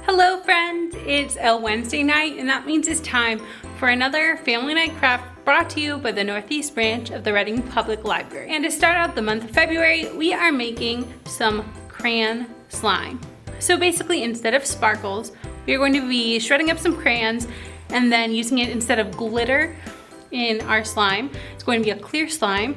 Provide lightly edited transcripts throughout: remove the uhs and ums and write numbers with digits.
Hello friends, it's a Wednesday night and that means it's time for another family night craft brought to you by the Northeast branch of the Reading Public Library. And to start out the month of February, we are making some crayon slime. So basically instead of sparkles, we are going to be shredding up some crayons and then using it instead of glitter in our slime. It's going to be a clear slime,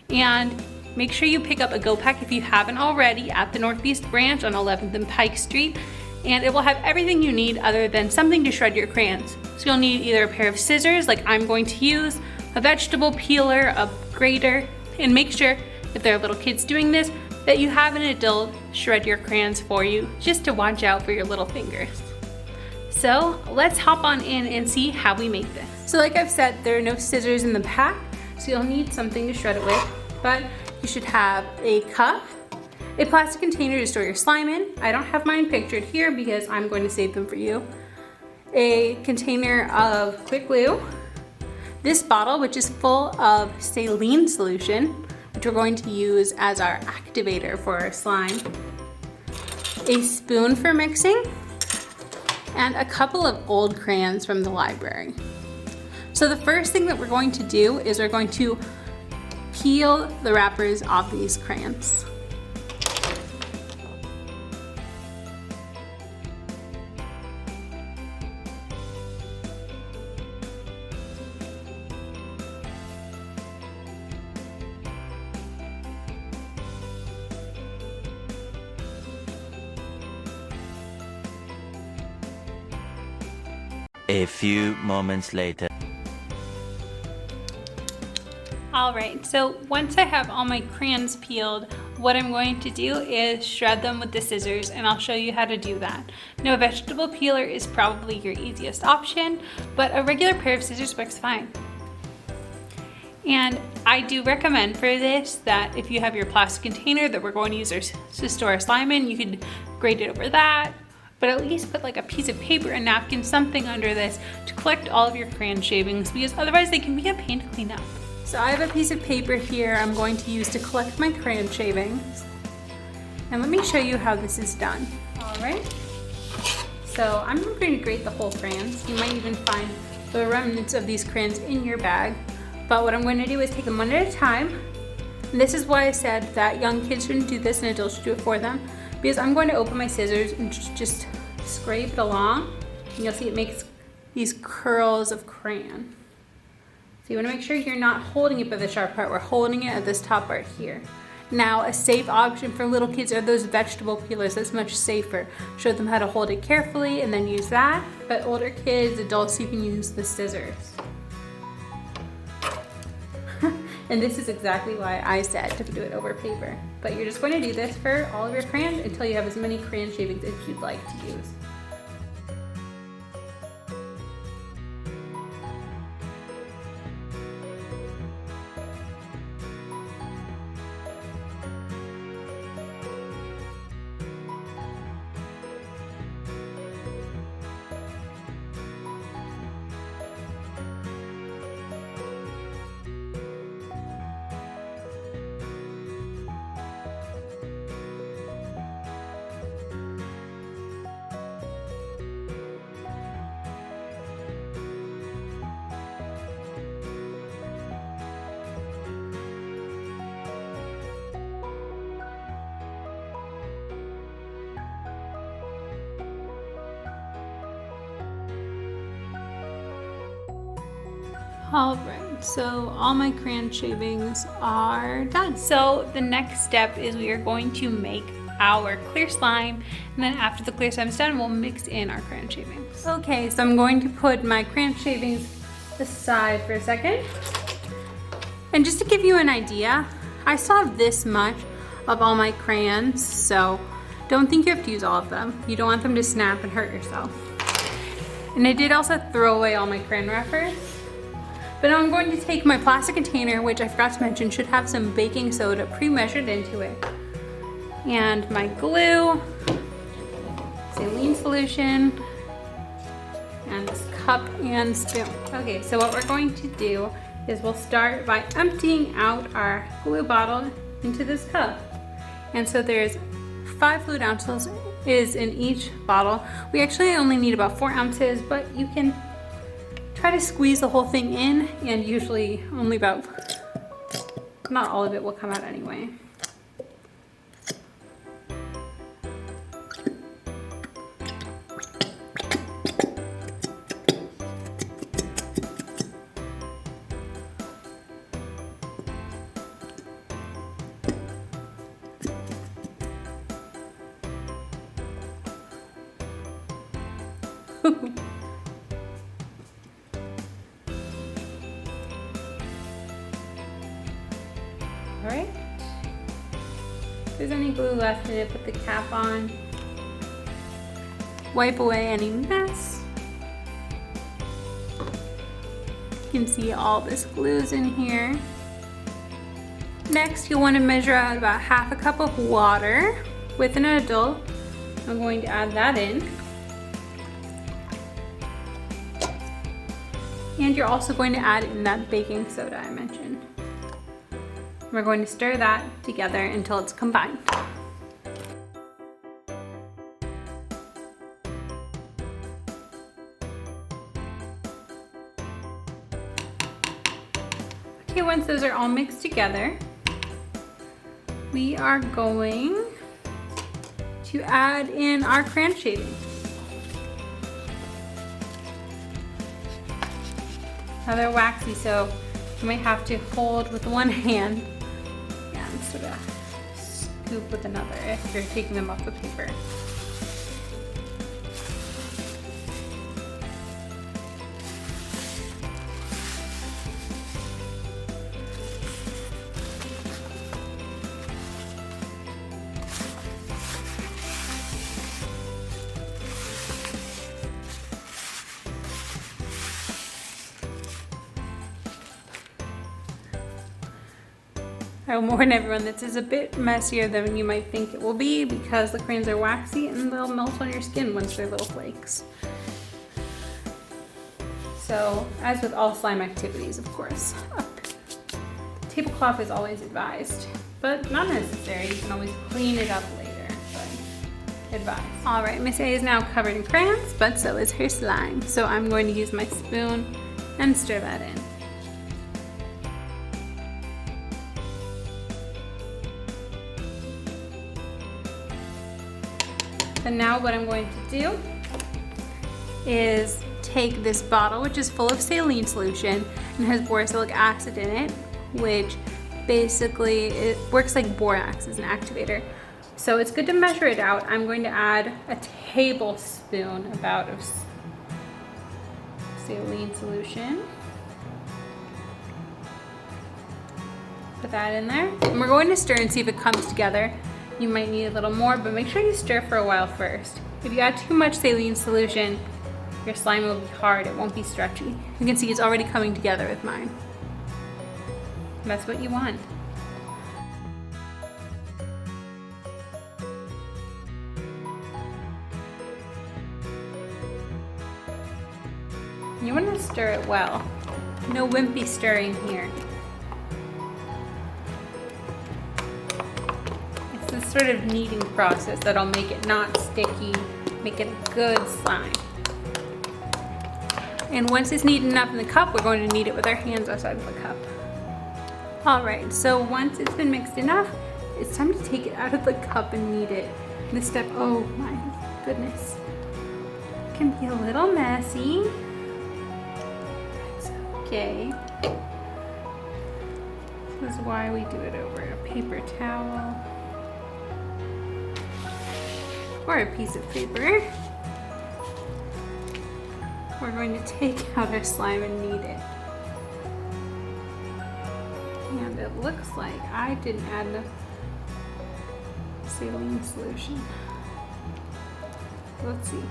and make sure you pick up a go pack if you haven't already at the Northeast branch on 11th and Pike Street. And it will have everything you need other than something to shred your crayons. So you'll need either a pair of scissors like I'm going to use, a vegetable peeler, a grater, and make sure if there are little kids doing this that you have an adult shred your crayons for you, just to watch out for your little fingers. So let's hop on in and see how we make this. So like I've said, there are no scissors in the pack, so you'll need something to shred it with, but you should have a cup, a plastic container to store your slime in. I don't have mine pictured here because I'm going to save them for you. A container of quick glue. This bottle, which is full of saline solution, which we're going to use as our activator for our slime. A spoon for mixing, and a couple of old crayons from the library. So the first thing that we're going to do is we're going to peel the wrappers off these crayons. A few moments later. Alright, so once I have all my crayons peeled, what I'm going to do is shred them with the scissors, and I'll show you how to do that. Now, a vegetable peeler is probably your easiest option, but a regular pair of scissors works fine. And I do recommend for this that if you have your plastic container that we're going to use to store our slime in, you could grate it over that. But at least put like a piece of paper, a napkin, something under this to collect all of your crayon shavings, because otherwise they can be a pain to clean up. So I have a piece of paper here I'm going to use to collect my crayon shavings. And let me show you how this is done. All right. So I'm not going to grate the whole crayons. You might even find the remnants of these crayons in your bag. But what I'm going to do is take them one at a time. And this is why I said that young kids shouldn't do this and adults should do it for them. Because I'm going to open my scissors and just scrape it along, and you'll see it makes these curls of crayon. So you want to make sure you're not holding it by the sharp part, we're holding it at this top part here. Now, a safe option for little kids are those vegetable peelers. That's much safer. Show them how to hold it carefully and then use that. But older kids, adults, you can use the scissors. And this is exactly why I said to do it over paper. But you're just going to do this for all of your crayons until you have as many crayon shavings as you'd like to use. Alright, so all my crayon shavings are done. So the next step is we are going to make our clear slime, and then after the clear slime is done, we'll mix in our crayon shavings. Okay, so I'm going to put my crayon shavings aside for a second. And just to give you an idea, I still have this much of all my crayons, so don't think you have to use all of them. You don't want them to snap and hurt yourself. And I did also throw away all my crayon wrappers. But now I'm going to take my plastic container, which I forgot to mention should have some baking soda pre-measured into it, and my glue, saline solution, and this cup and spoon. Okay, so what we're going to do is we'll start by emptying out our glue bottle into this cup. And so there's 5 fluid ounces is in each bottle. We actually only need about 4 ounces, but you can try to squeeze the whole thing in, and usually only about, not all of it will come out anyway. Alright, if there's any glue left in it, put the cap on. Wipe away any mess. You can see all this glue's in here. Next, you'll want to measure out about half a cup of water with an adult. I'm going to add that in. And you're also going to add in that baking soda I mentioned. We're going to stir that together until it's combined. Okay, once those are all mixed together, we are going to add in our crayon shading. Now they're waxy, so you might have to hold with one hand and sort of scoop with another if you're taking them off the paper. I will warn everyone, this is a bit messier than you might think it will be because the crayons are waxy and they'll melt on your skin once they're little flakes. So, as with all slime activities, of course, a tablecloth is always advised, but not necessary. You can always clean it up later, but advised. Alright, Miss A is now covered in crayons, but so is her slime. So I'm going to use my spoon and stir that in. And now what I'm going to do is take this bottle, which is full of saline solution and has borosilicate acid in it, which basically it works like borax as an activator. So it's good to measure it out. I'm going to add a tablespoon about of saline solution. Put that in there. And we're going to stir and see if it comes together. You might need a little more, but make sure you stir for a while first. If you add too much saline solution, your slime will be hard, it won't be stretchy. You can see it's already coming together with mine. That's what you want. You want to stir it well. No wimpy stirring here. This sort of kneading process that'll make it not sticky, make it a good slime. And once it's kneaded enough in the cup, we're going to knead it with our hands outside of the cup. Alright, so once it's been mixed enough, it's time to take it out of the cup and knead it. This step, oh my goodness, can be a little messy. It's okay. This is why we do it over a paper towel. Or a piece of paper. We're going to take out our slime and knead it. And it looks like I didn't add enough saline solution. Let's see.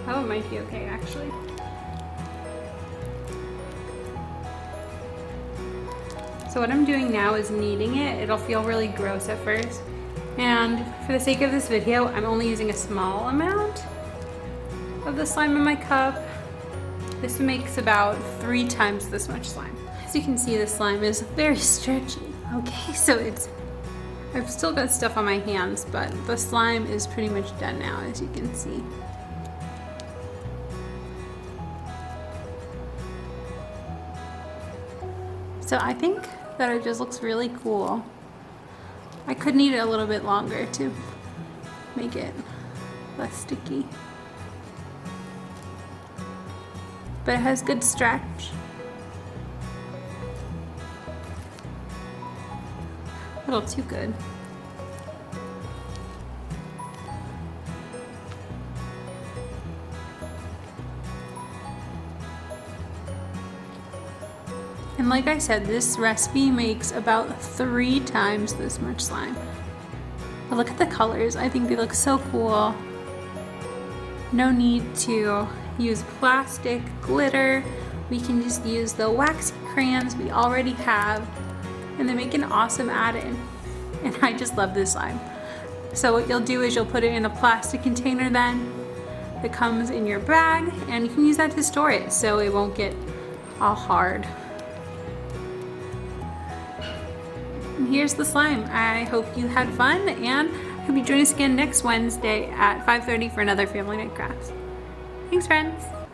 Oh, it might be okay actually. So what I'm doing now is kneading it. It'll feel really gross at first. And for the sake of this video, I'm only using a small amount of the slime in my cup. This makes about 3 times this much slime. As you can see, the slime is very stretchy. Okay, so I've still got stuff on my hands, but the slime is pretty much done now, as you can see. So I think that it just looks really cool. I could knead it a little bit longer to make it less sticky. But it has good stretch. A little too good. And like I said, this recipe makes about 3 times this much slime. But look at the colors. I think they look so cool. No need to use plastic, glitter. We can just use the waxy crayons we already have, and they make an awesome add-in. And I just love this slime. So what you'll do is you'll put it in a plastic container then that comes in your bag, and you can use that to store it so it won't get all hard. And here's the slime. I hope you had fun, and I hope you join us again next Wednesday at 5:30 for another Family Night Crafts. Thanks, friends.